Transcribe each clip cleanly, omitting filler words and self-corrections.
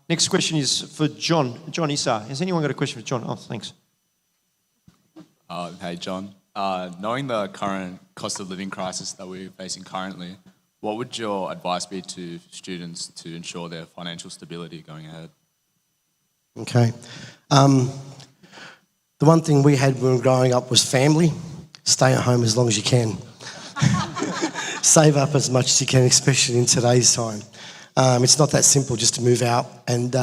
Next question is for John. John Issa. Has anyone got a question for John? Oh, thanks. Hey, John. Knowing the current cost of living crisis that we're facing currently, what would your advice be to students to ensure their financial stability going ahead? Okay. The one thing we had when we were growing up was family. Stay at home as long as you can. Save up as much as you can, especially in today's time. It's not that simple just to move out and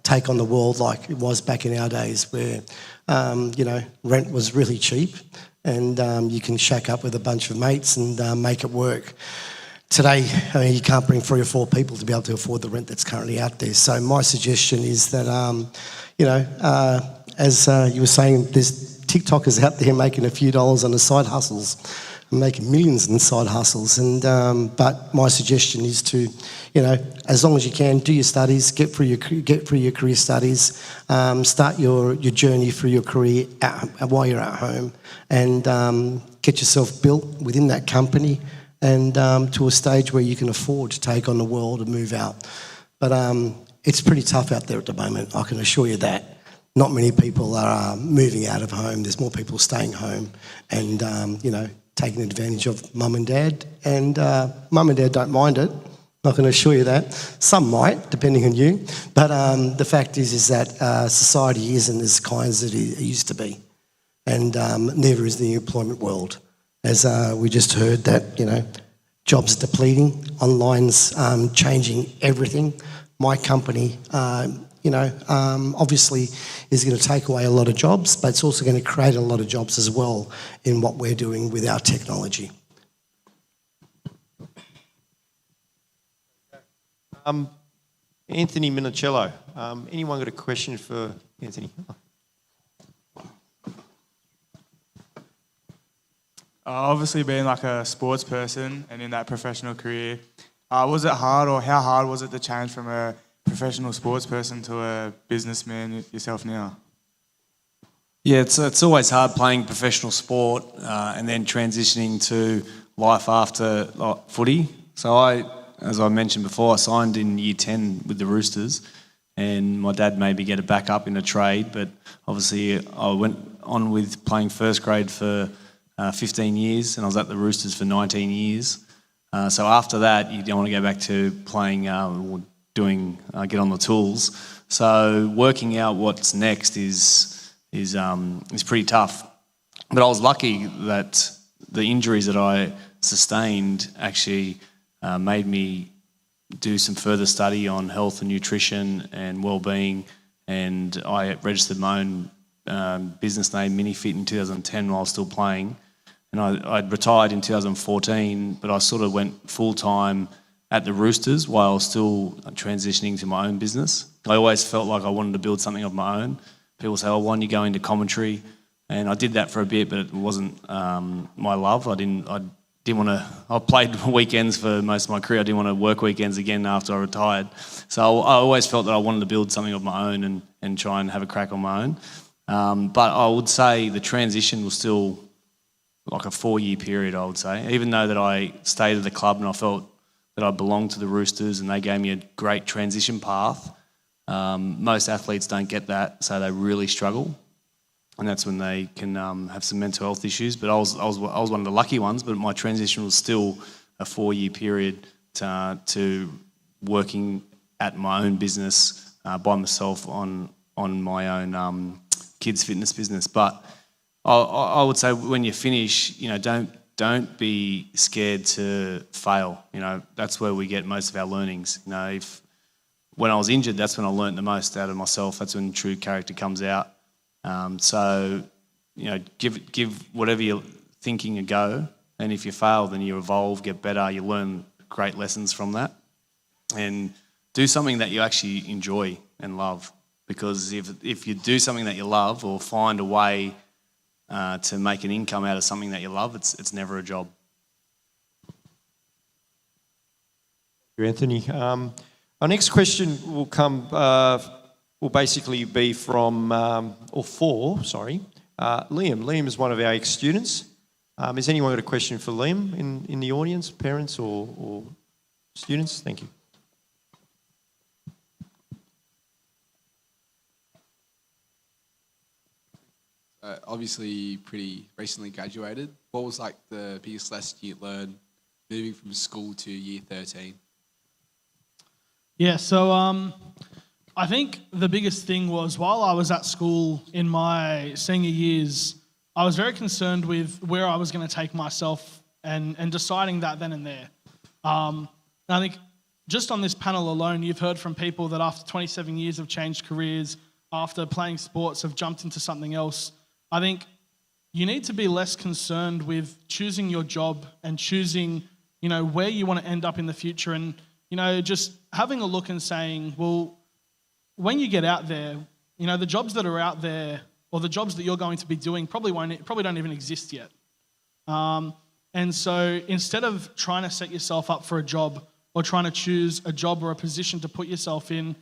take on the world like it was back in our days where, rent was really cheap and you can shack up with a bunch of mates and make it work. Today, you can't bring 3 or 4 people to be able to afford the rent that's currently out there. So my suggestion is that, as you were saying, there's TikTokers out there making a few dollars on the side hustles, making millions in side hustles. But my suggestion is to, as long as you can, do your studies, get through your career studies, start your journey through your career while you're at home, and get yourself built within that company and to a stage where you can afford to take on the world and move out. But it's pretty tough out there at the moment, I can assure you that. Not many people are moving out of home. There's more people staying home and, taking advantage of mum and dad. And mum and dad don't mind it, I can assure you that. Some might, depending on you. But the fact is that society isn't as kind as it used to be. And neither is the employment world. As we just heard that, jobs are depleting, online's changing everything. My company, obviously is going to take away a lot of jobs, but it's also going to create a lot of jobs as well in what we're doing with our technology. Anthony Minicello. Anyone got a question for Anthony? Obviously being like a sports person and in that professional career, was it hard, or how hard was it to change from a professional sports person to a businessman yourself now? Yeah, it's always hard playing professional sport and then transitioning to life after footy. So as I mentioned before, I signed in year 10 with the Roosters, and my dad made me get a back up in a trade, but obviously I went on with playing first grade for 15 years, and I was at the Roosters for 19 years. So after that, you don't want to go back to playing or doing get on the tools. So working out what's next is pretty tough. But I was lucky that the injuries that I sustained actually made me do some further study on health and nutrition and well-being, and I registered my own business name, MiniFit, in 2010 while I was still playing. And I'd retired in 2014, but I sort of went full-time at the Roosters while still transitioning to my own business. I always felt like I wanted to build something of my own. People say, why don't you go into commentary? And I did that for a bit, but it wasn't my love. I didn't want to. I played weekends for most of my career. I didn't want to work weekends again after I retired. So I always felt that I wanted to build something of my own and try and have a crack on my own. But I would say the transition was still like a 4-year period, I would say. Even though that I stayed at the club and I felt that I belonged to the Roosters and they gave me a great transition path, most athletes don't get that, so they really struggle. And that's when they can have some mental health issues. But I was one of the lucky ones, but my transition was still a 4-year period to working at my own business by myself on my own kids' fitness business. But I would say when you finish, don't be scared to fail. That's where we get most of our learnings. When I was injured, that's when I learnt the most out of myself. That's when true character comes out. So give whatever you're thinking a go, and if you fail, then you evolve, get better, you learn great lessons from that, and do something that you actually enjoy and love. Because if you do something that you love or find a way to make an income out of something that you love, it's never a job. Thank you, Anthony. Our next question will basically be from, Liam. Liam is one of our ex-students. Has anyone got a question for Liam in the audience, parents or students? Thank you. obviously pretty recently graduated. What was like the biggest lesson you learned moving from school to year 13? Yeah, so I think the biggest thing was while I was at school in my senior years, I was very concerned with where I was going to take myself and deciding that then and there. And I think just on this panel alone, you've heard from people that after 27 years have changed careers, after playing sports have jumped into something else. I think you need to be less concerned with choosing your job and choosing, where you want to end up in the future, and, just having a look and saying, well, when you get out there, the jobs that are out there or the jobs that you're going to be doing probably don't even exist yet. And so instead of trying to set yourself up for a job or trying to choose a job or a position to put yourself in,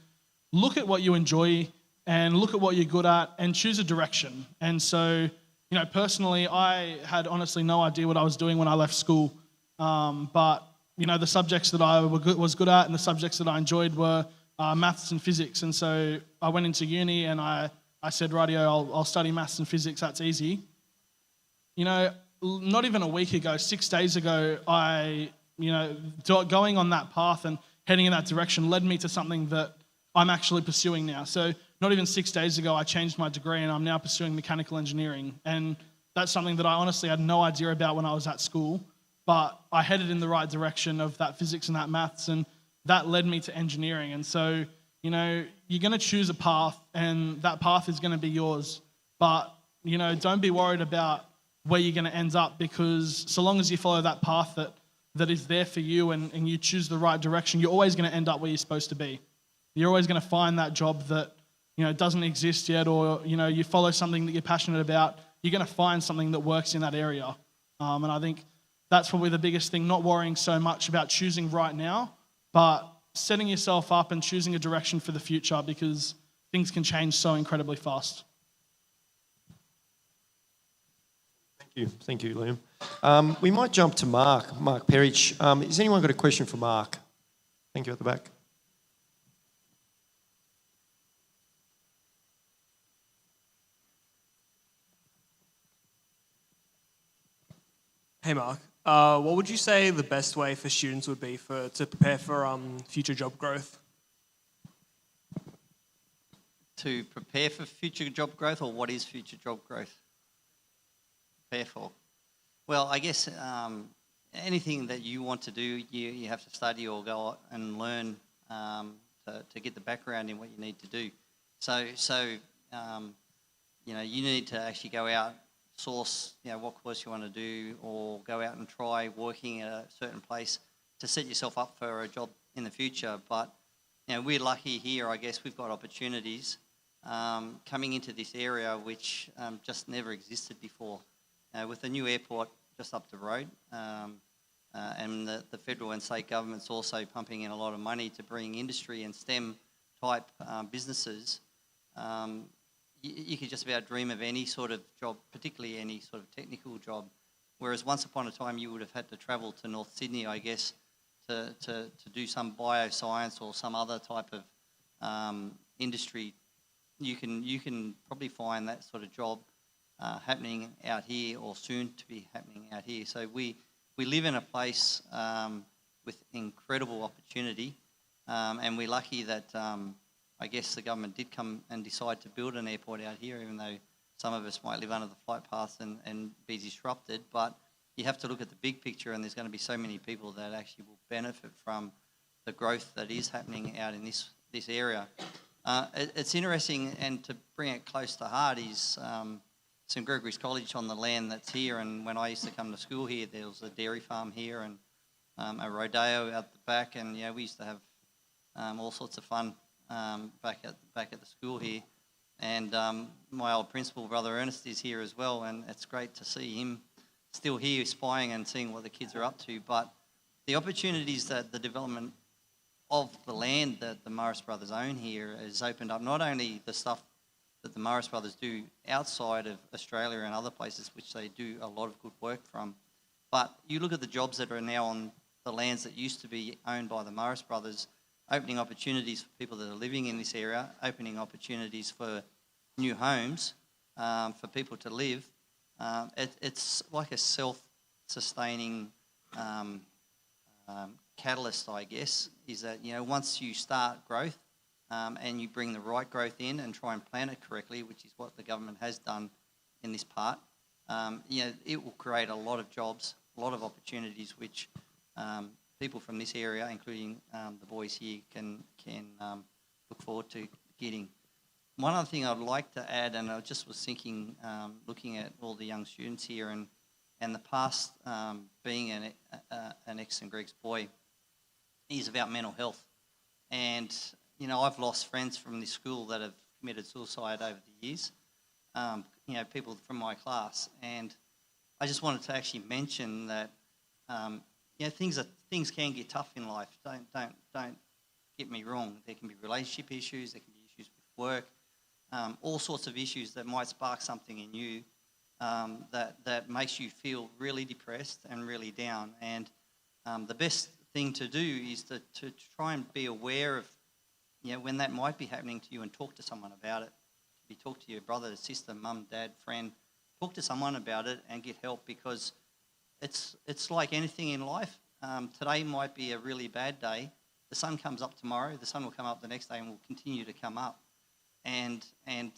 look at what you enjoy and look at what you're good at and choose a direction. And so, personally, I had honestly no idea what I was doing when I left school. But, the subjects that I was good at and the subjects that I enjoyed were maths and physics. And so I went into uni and I said, rightio, I'll study maths and physics, that's easy. Not even a week ago, 6 days ago, going on that path and heading in that direction led me to something that I'm actually pursuing now. So not even 6 days ago, I changed my degree and I'm now pursuing mechanical engineering. And that's something that I honestly had no idea about when I was at school, but I headed in the right direction of that physics and that maths, and that led me to engineering. And so, you're going to choose a path and that path is going to be yours. But, don't be worried about where you're going to end up, because so long as you follow that path that is there for you and you choose the right direction, you're always going to end up where you're supposed to be. You're always going to find that job that, doesn't exist yet, or, you follow something that you're passionate about, you're going to find something that works in that area. And I think that's probably the biggest thing, not worrying so much about choosing right now, but setting yourself up and choosing a direction for the future, because things can change so incredibly fast. Thank you, Liam. We might jump to Mark Perich. Has anyone got a question for Mark? Thank you at the back. Hey Mark, what would you say the best way for students would be to prepare for future job growth? To prepare for future job growth, or what is future job growth? Prepare for. Well, I guess anything that you want to do, you have to study or go out and learn to get the background in what you need to do. So you need to actually go out, source, what course you want to do, or go out and try working at a certain place to set yourself up for a job in the future. But, we're lucky here, I guess. We've got opportunities coming into this area which just never existed before. With the new airport just up the road, and the federal and state governments also pumping in a lot of money to bring industry and STEM type businesses, you could just about dream of any sort of job, particularly any sort of technical job. Whereas once upon a time you would have had to travel to North Sydney, I guess, to do some bioscience or some other type of industry. You can probably find that sort of job happening out here, or soon to be happening out here. So we live in a place with incredible opportunity, and we're lucky that I guess the government did come and decide to build an airport out here, even though some of us might live under the flight paths and be disrupted. But you have to look at the big picture, and there's going to be so many people that actually will benefit from the growth that is happening out in this area. It's interesting, and to bring it close to heart is St Gregory's College on the land that's here. And when I used to come to school here, there was a dairy farm here and a rodeo out the back, and we used to have all sorts of fun back at the school here. And my old principal, Brother Ernest, is here as well, and it's great to see him still here spying and seeing what the kids are up to. But the opportunities that the development of the land that the Morris Brothers own here has opened up not only the stuff that the Morris Brothers do outside of Australia and other places, which they do a lot of good work from, but you look at the jobs that are now on the lands that used to be owned by the Morris Brothers, opening opportunities for people that are living in this area, opening opportunities for new homes. for people to live, it's like a self-sustaining catalyst, I guess, is that, once you start growth and you bring the right growth in and try and plan it correctly, which is what the government has done in this part, it will create a lot of jobs, a lot of opportunities, which people from this area, including the boys here, can look forward to getting. One other thing I'd like to add, and I just was thinking, looking at all the young students here and the past, being an ex St Greg's boy, is about mental health. And, I've lost friends from this school that have committed suicide over the years, people from my class. And I just wanted to actually mention that, things can get tough in life. Don't get me wrong. There can be relationship issues, there can be issues with work, all sorts of issues that might spark something in you that makes you feel really depressed and really down. And the best thing to do is to try and be aware of, when that might be happening to you, and talk to someone about it. Maybe talk to your brother, sister, mum, dad, friend. Talk to someone about it and get help, because it's like anything in life. Today might be a really bad day. The sun comes up tomorrow. The sun will come up the next day and will continue to come up. And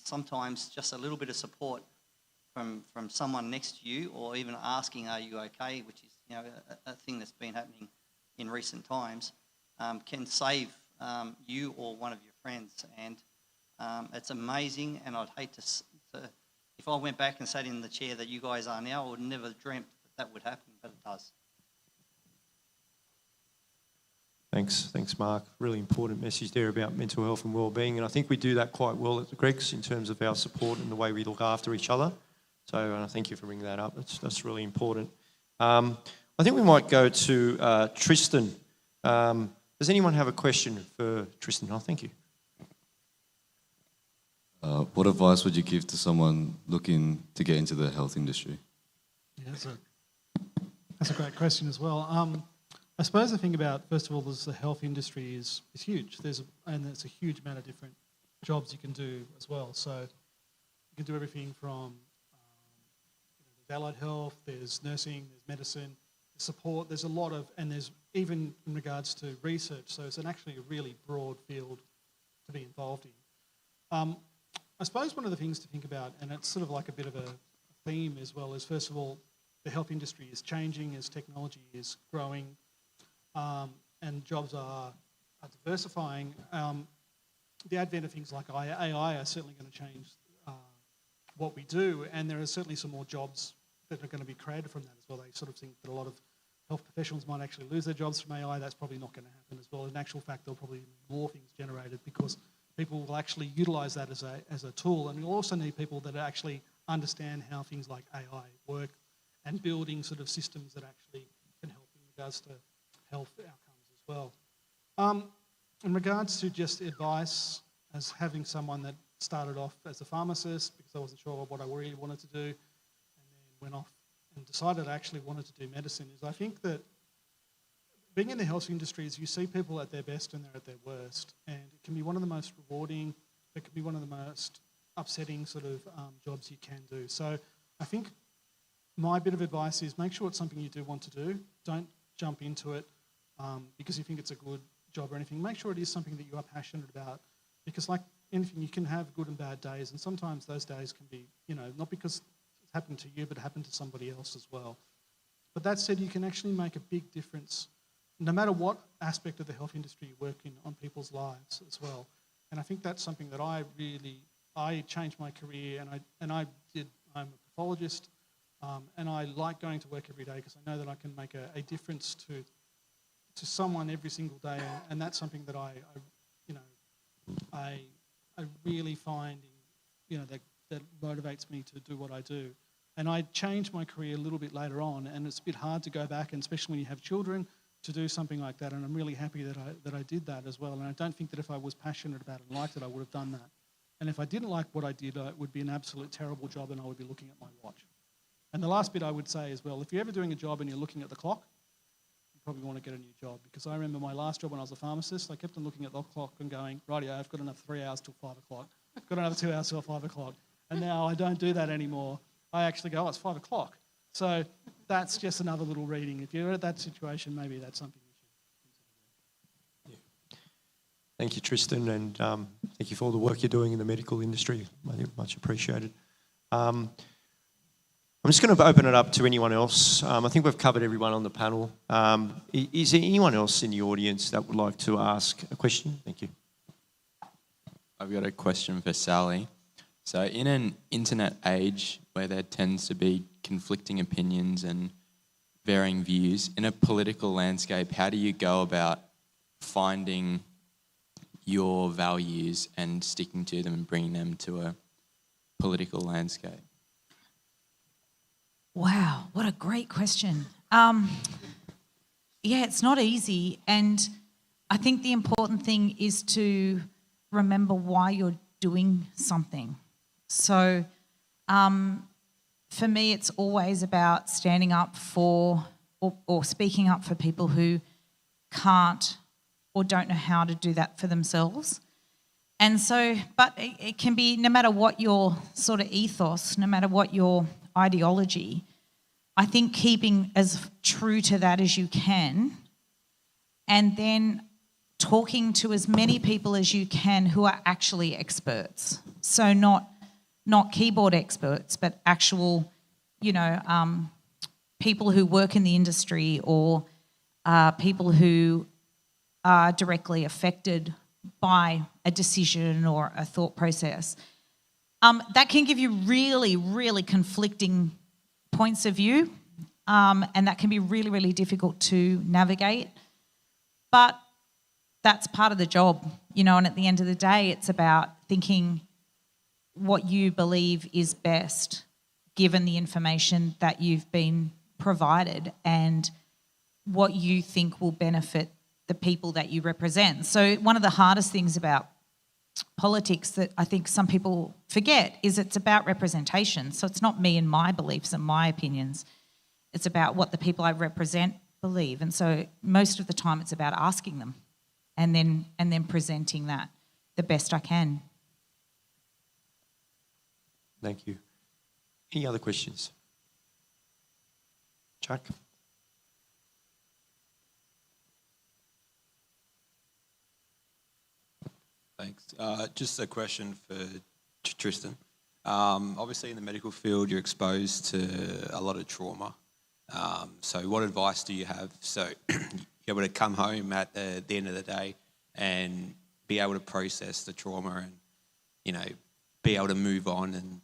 sometimes just a little bit of support from someone next to you, or even asking, "Are you okay?" which is a thing that's been happening in recent times, can save you or one of your friends. And it's amazing. And I'd hate to, if I went back and sat in the chair that you guys are now, I would never dreamt that would happen, but it does. Thanks, Mark. Really important message there about mental health and well-being, and I think we do that quite well at the Gregs in terms of our support and the way we look after each other. So thank you for bringing that up. That's really important. I think we might go to Tristan. Does anyone have a question for Tristan? Oh, thank you. What advice would you give to someone looking to get into the health industry? Yeah, that's a great question as well. I suppose the thing about, first of all, is the health industry is huge. There's a huge amount of different jobs you can do as well. So you can do everything from there's allied health, there's nursing, there's medicine, there's support. There's a lot of, and there's even in regards to research. So it's actually a really broad field to be involved in. I suppose one of the things to think about, and it's sort of like a bit of a theme as well, is first of all, the health industry is changing as technology is growing. And jobs are diversifying. The advent of things like AI are certainly going to change what we do, and there are certainly some more jobs that are going to be created from that as well. They sort of think that a lot of health professionals might actually lose their jobs from AI. That's probably not going to happen as well. In actual fact, there'll probably be more things generated because people will actually utilise that as a tool, and you'll also need people that actually understand how things like AI work and building sort of systems that actually can help in regards to health outcomes as well. In regards to just advice, as having someone that started off as a pharmacist because I wasn't sure what I really wanted to do, and then went off and decided I actually wanted to do medicine, is I think that being in the health industry is you see people at their best and they're at their worst, and it can be one of the most rewarding, it can be one of the most upsetting sort of jobs you can do. So I think my bit of advice is make sure it's something you do want to do. Don't jump into it because you think it's a good job or anything. Make sure it is something that you are passionate about, because like anything, you can have good and bad days, and sometimes those days can be, not because it's happened to you, but happened to somebody else as well. But that said, you can actually make a big difference, no matter what aspect of the health industry you work in, on people's lives as well. And I think that's something that I changed my career, and I'm a pathologist, and I like going to work every day because I know that I can make a difference to someone every single day, and that's something that I really find, that motivates me to do what I do. And I changed my career a little bit later on, and it's a bit hard to go back, and especially when you have children, to do something like that. And I'm really happy that I did that as well. And I don't think that if I was passionate about it and liked it, I would have done that. And if I didn't like what I did, it would be an absolute terrible job, and I would be looking at my watch. And the last bit I would say as well, if you're ever doing a job and you're looking at the clock, you probably want to get a new job. Because I remember my last job when I was a pharmacist, I kept on looking at the clock and going, rightio, I've got another 3 hours till 5 o'clock. I've got another 2 hours till 5 o'clock. and now I don't do that anymore. I actually go, oh, it's 5 o'clock. So that's just another little reading. If you're at that situation, maybe that's something you should consider. Thank you, Tristan, and thank you for all the work you're doing in the medical industry. Much appreciated. I'm just going to open it up to anyone else. I think we've covered everyone on the panel. Is there anyone else in the audience that would like to ask a question? Thank you. I've got a question for Sally. So in an internet age where there tends to be conflicting opinions and varying views, in a political landscape, how do you go about finding your values and sticking to them and bringing them to a political landscape? Wow, what a great question. Yeah, it's not easy, and I think the important thing is to remember why you're doing something. So for me, it's always about standing up for or speaking up for people who can't or don't know how to do that for themselves. And so, but it can be, no matter what your sort of ethos, no matter what your ideology, I think keeping as true to that as you can, and then talking to as many people as you can who are actually experts. So not keyboard experts, but actual, people who work in the industry or people who are directly affected by a decision or a thought process. That can give you really, really conflicting points of view, and that can be really, really difficult to navigate. But that's part of the job, and at the end of the day, it's about thinking what you believe is best given the information that you've been provided and what you think will benefit the people that you represent. So one of the hardest things about politics that I think some people forget is it's about representation. So it's not me and my beliefs and my opinions. It's about what the people I represent believe. And so most of the time it's about asking them and then presenting that the best I can. Thank you. Any other questions? Chuck? Thanks. Just a question for Tristan. Obviously in the medical field you're exposed to a lot of trauma. So what advice do you have so you're able to come home at the end of the day and be able to process the trauma and, be able to move on and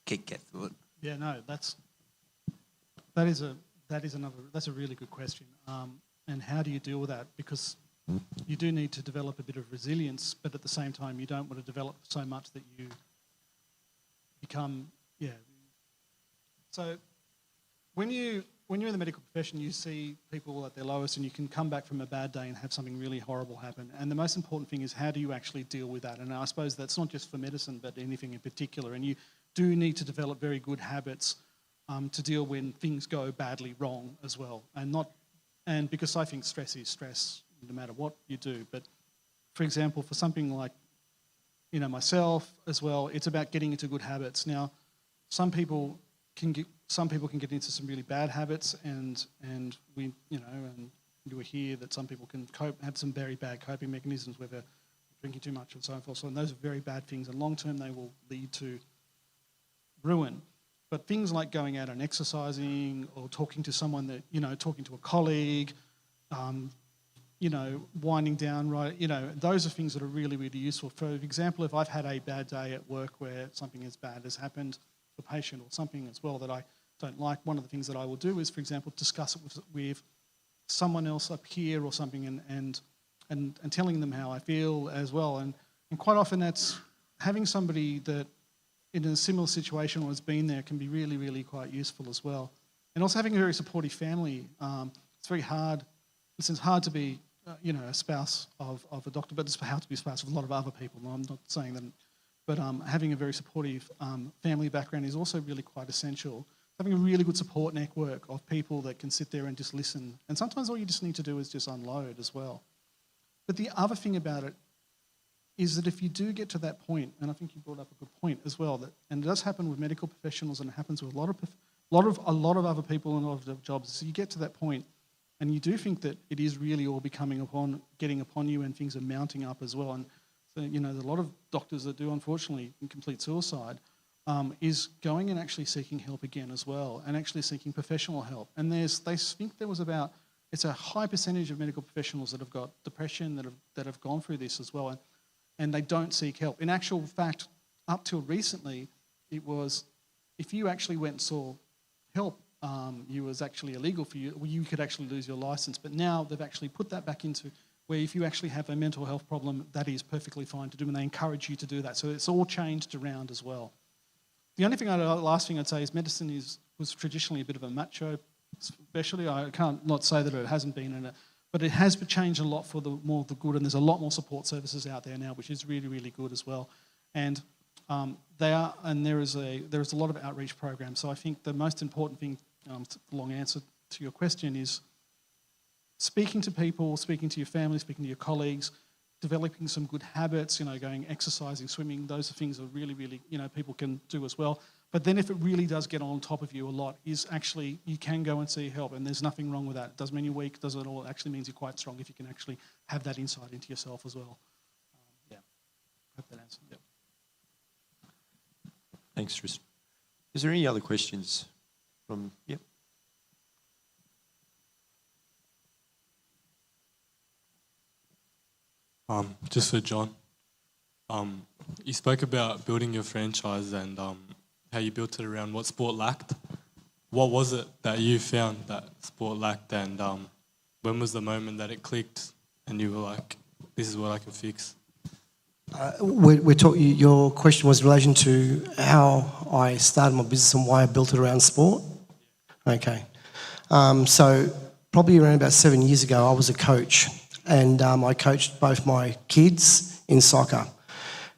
get through it? Yeah, no, that's a really good question. And how do you deal with that? Because you do need to develop a bit of resilience, but at the same time, you don't want to develop so much that you become, So when you're in the medical profession, you see people at their lowest and you can come back from a bad day and have something really horrible happen. And the most important thing is, how do you actually deal with that? And I suppose that's not just for medicine, but anything in particular. And you do need to develop very good habits to deal when things go badly wrong as well. And because I think stress is stress, no matter what you do. But for example, for something like, myself as well, it's about getting into good habits. Now, some people can get into some really bad habits, and we, and you will hear that some people can have some very bad coping mechanisms, whether drinking too much and so forth. So those are very bad things, and long term they will lead to ruin. But things like going out and exercising, or talking to someone that, talking to a colleague, winding down, right? Those are things that are really, really useful. For example, if I've had a bad day at work where something as bad has happened to a patient or something as well that I don't like, one of the things that I will do is, for example, discuss it with someone else up here or something and telling them how I feel as well. And quite often that's having somebody that in a similar situation or has been there can be really, really quite useful as well. And also having a very supportive family. It's very hard. It's hard to be, a spouse of a doctor, but it's hard to be a spouse of a lot of other people. I'm not saying that, but having a very supportive family background is also really quite essential. Having a really good support network of people that can sit there and just listen. And sometimes all you just need to do is just unload as well. But the other thing about it is that if you do get to that point, and I think you brought up a good point as well, that, and it does happen with medical professionals, and it happens with a lot of other people in a lot of other jobs. So you get to that point, and you do think that it is really all getting upon you, and things are mounting up as well. And so, you know, there's a lot of doctors that do, unfortunately, complete suicide, is going and actually seeking help again as well, and actually seeking professional help. And they think there was about, it's a high percentage of medical professionals that have got depression, that have gone through this as well, and they don't seek help. In actual fact, up till recently, it was, if you actually went and saw help, it was actually illegal for you. You could actually lose your license. But now they've actually put that back into where if you actually have a mental health problem, that is perfectly fine to do, and they encourage you to do that. So it's all changed around as well. The only last thing I'd say is medicine was traditionally a bit of a macho specialty. I can't not say that it hasn't been but it has changed a lot for the good, and there's a lot more support services out there now, which is really, really good as well. And there is a lot of outreach programs. So I think the most important thing, long answer to your question, is speaking to people, speaking to your family, speaking to your colleagues, developing some good habits, you know, going exercising, swimming. Those are things that really, really, you know, people can do as well. But then if it really does get on top of you a lot, is actually you can go and see help, and there's nothing wrong with that. It doesn't mean you're weak, doesn't at all. It actually means you're quite strong if you can actually have that insight into yourself as well. Yeah, hope that answers. Yep. Thanks, Tristan. Is there any other questions from, yep? Just for John. You spoke about building your franchise and how you built it around what sport lacked. What was it that you found that sport lacked, and when was the moment that it clicked and you were like, this is what I can fix? Your question was in relation to how I started my business and why I built it around sport? Okay. So probably around about 7 years ago, I was a coach, and I coached both my kids in soccer.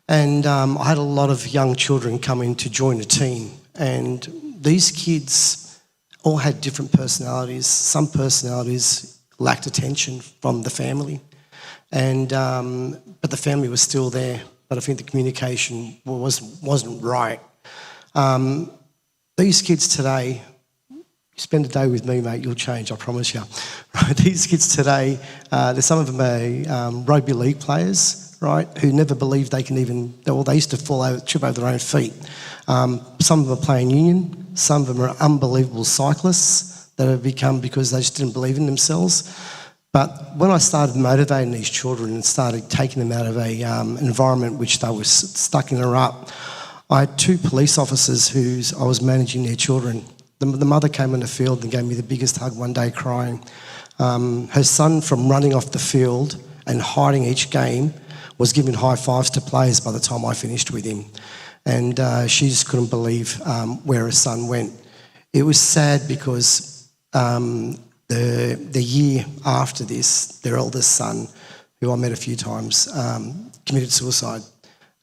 And I had a lot of young children come in to join the team, and these kids all had different personalities. Some personalities lacked attention from the family, and but the family was still there, but I think the communication wasn't right. These kids today, you spend a day with me, mate, you'll change, I promise you. Right? These kids today, there's some of them are rugby league players, right, who never believed they can even, well, they used to trip over their own feet. Some of them are playing union, some of them are unbelievable cyclists that have become because they just didn't believe in themselves. But when I started motivating these children and started taking them out of an environment which they were stuck in a rut, I had 2 police officers who I was managing their children. The mother came on the field and gave me the biggest hug one day crying. Her son, from running off the field and hiding each game, was giving high fives to players by the time I finished with him. And she just couldn't believe where her son went. It was sad because the year after this, their eldest son, who I met a few times, committed suicide.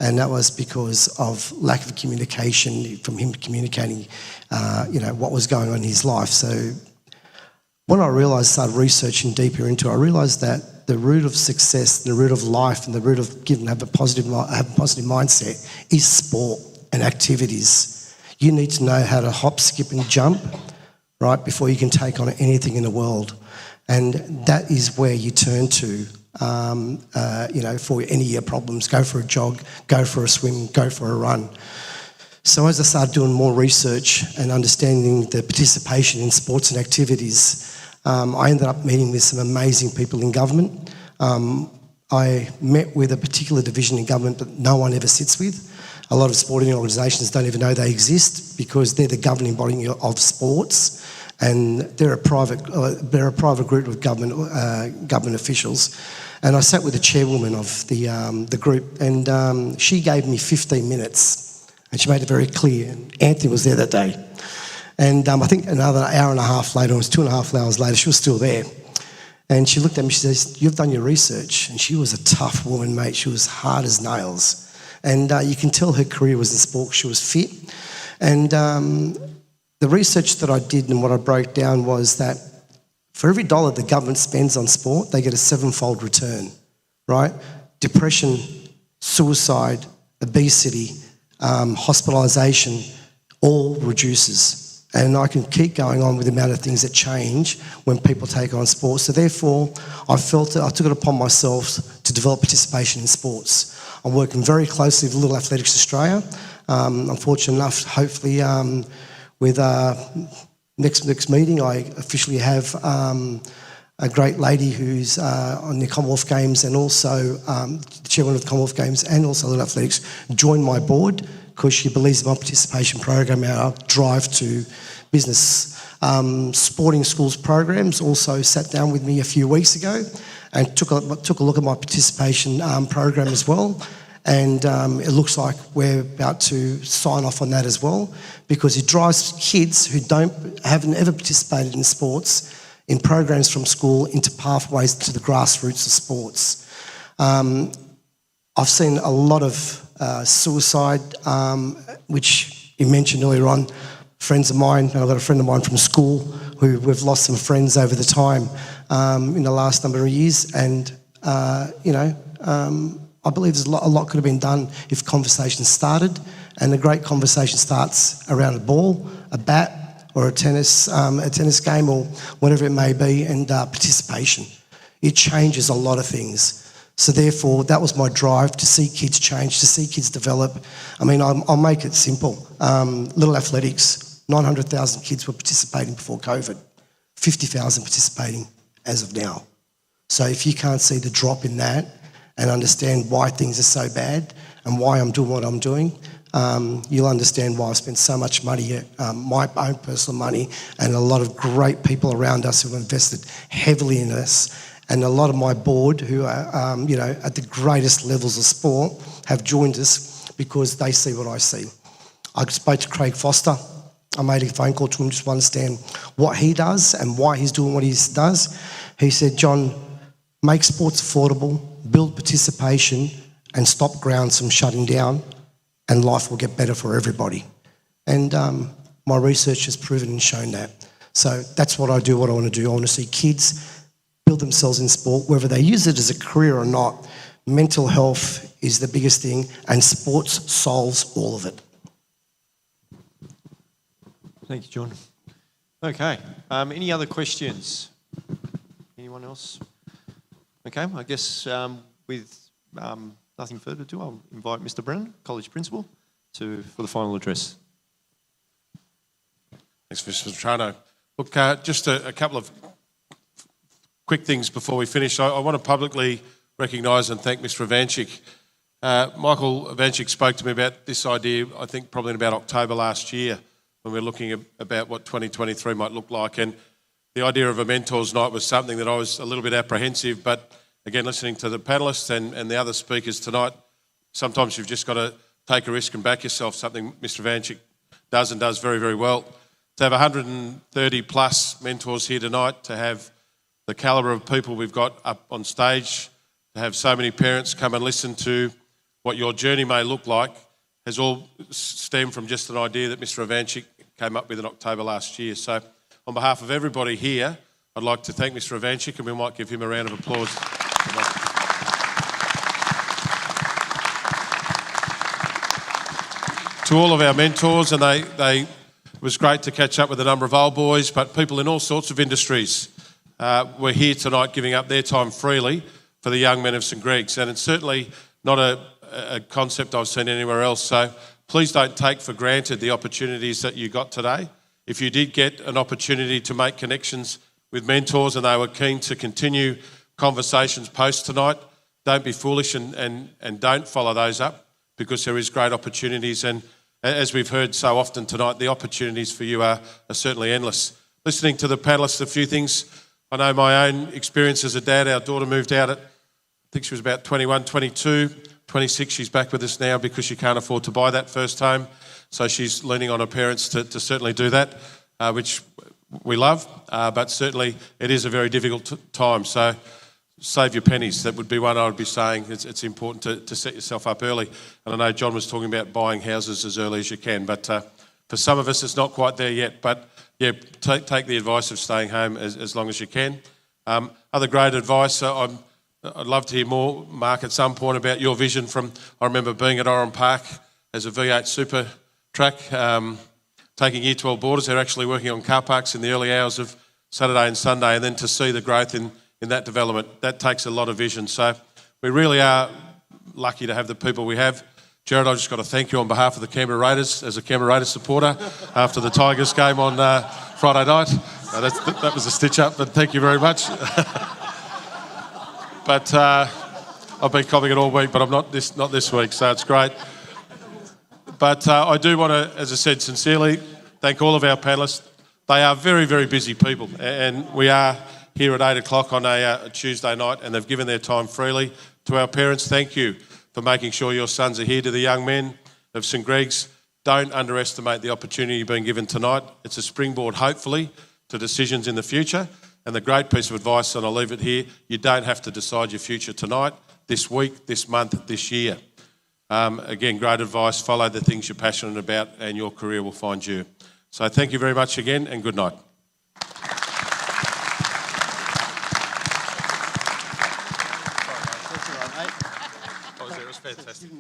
And that was because of lack of communication, from him communicating, what was going on in his life. So when I started researching deeper into it, I realised that the root of success, the root of life, and the root of have a positive mindset is sport and activities. You need to know how to hop, skip and jump, right, before you can take on anything in the world. And that is where you turn to, for any of your problems. Go for a jog, go for a swim, go for a run. So as I started doing more research and understanding the participation in sports and activities, I ended up meeting with some amazing people in government. I met with a particular division in government that no one ever sits with. A lot of sporting organisations don't even know they exist because they're the governing body of sports, and they're a private group of government officials. And I sat with the chairwoman of the group, and she gave me 15 minutes, and she made it very clear. And Anthony was there that day. And I think another hour and a half later, it was 2.5 hours later, she was still there. And she looked at me, she says, "You've done your research." And she was a tough woman, mate. She was hard as nails. And you can tell her career was in sport. She was fit. And the research that I did and what I broke down was that for every dollar the government spends on sport, they get a 7-fold return, right? Depression suicide, obesity, hospitalisation, all reduces. And I can keep going on with the amount of things that change when people take on sports. So therefore, I took it upon myself to develop participation in sports. I'm working very closely with Little Athletics Australia. I'm fortunate enough, hopefully, with next meeting, I officially have a great lady who's on the Commonwealth Games and also the chairman of the Commonwealth Games and also Little Athletics joined my board because she believes in my participation program, our drive to business. Sporting schools programs also sat down with me a few weeks ago and took a look at my participation program as well. And it looks like we're about to sign off on that as well because it drives kids who haven't ever participated in sports in programs from school into pathways to the grassroots of sports. I've seen a lot of suicide, which you mentioned earlier on. Friends of mine, and I've got a friend of mine from school who we've lost some friends over the time in the last number of years. And, I believe there's a lot could have been done if conversation started. And a great conversation starts around a ball, a bat, or a tennis game or whatever it may be, and participation. It changes a lot of things. So therefore, that was my drive, to see kids change, to see kids develop. I mean, I'll make it simple. Little Athletics, 900,000 kids were participating before COVID, 50,000 participating as of now. So if you can't see the drop in that and understand why things are so bad and why I'm doing what I'm doing, you'll understand why I've spent so much money, my own personal money, and a lot of great people around us who have invested heavily in us. And a lot of my board who are, at the greatest levels of sport have joined us because they see what I see. I spoke to Craig Foster. I made a phone call to him just to understand what he does and why he's doing what he does. He said, John, make sports affordable, build participation, and stop grounds from shutting down, and life will get better for everybody. And my research has proven and shown that. So that's what I do, what I want to do. I want to see kids build themselves in sport, whether they use it as a career or not. Mental health is the biggest thing, and sports solves all of it. Thank you, John. Okay, any other questions? Anyone else? Okay, I guess with nothing further ado, I'll invite Mr. Brennan, College Principal, for the final address. Thanks, Mr. Petrano. Look, just a couple of quick things before we finish. I want to publicly recognise and thank Mr. Ivanchik. Michael Ivanchik spoke to me about this idea, I think probably in about October last year, when we were looking at about what 2023 might look like. And the idea of a mentors night was something that I was a little bit apprehensive, but again, listening to the panellists and the other speakers tonight, sometimes you've just got to take a risk and back yourself, something Mr. Ivanchik does and does very, very well. To have 130 plus mentors here tonight, to have the calibre of people we've got up on stage, to have so many parents come and listen to what your journey may look like, has all stemmed from just an idea that Mr. Ivanchik came up with in October last year. So on behalf of everybody here, I'd like to thank Mr. Ivanchik, and we might give him a round of applause. To all of our mentors, and it was great to catch up with a number of old boys, but people in all sorts of industries were here tonight giving up their time freely for the young men of St Greg's, and it's certainly not a concept I've seen anywhere else. So please don't take for granted the opportunities that you got today. If you did get an opportunity to make connections with mentors and they were keen to continue conversations post tonight, don't be foolish and don't follow those up, because there is great opportunities. And as we've heard so often tonight, the opportunities for you are certainly endless. Listening to the panellists, a few things. I know my own experience as a dad. Our daughter moved out at, I think she was about 21, 22, 26. She's back with us now because she can't afford to buy that first home. So she's leaning on her parents to certainly do that, which we love. But certainly it is a very difficult time. So save your pennies. That would be one I would be saying. It's important to set yourself up early. And I know John was talking about buying houses as early as you can. But for some of us, it's not quite there yet. But yeah, take the advice of staying home as long as you can. Other great advice, I'm I'd love to hear more, Mark, at some point about your vision from, I remember being at Oran Park as a V8 super track, taking Year 12 boarders. They're actually working on car parks in the early hours of Saturday and Sunday, and then to see the growth in that development, that takes a lot of vision. So we really are lucky to have the people we have. Jared, I just got to thank you on behalf of the Canberra Raiders as a Canberra Raiders supporter after the Tigers game on Friday night. That was a stitch up, but thank you very much. But I've been copying it all week, but I'm not this week, so it's great. But I do want to, as I said, sincerely thank all of our panellists. They are very, very busy people, and we are here at 8 o'clock on a Tuesday night, and they've given their time freely to our parents. Thank you for making sure your sons are here. To the young men of St Greg's, don't underestimate the opportunity you've been given tonight. It's a springboard, hopefully, to decisions in the future. And the great piece of advice, and I'll leave it here, you don't have to decide your future tonight, this week, this month, this year. Again, great advice. Follow the things you're passionate about and your career will find you. So thank you very much again and good night. It was fantastic.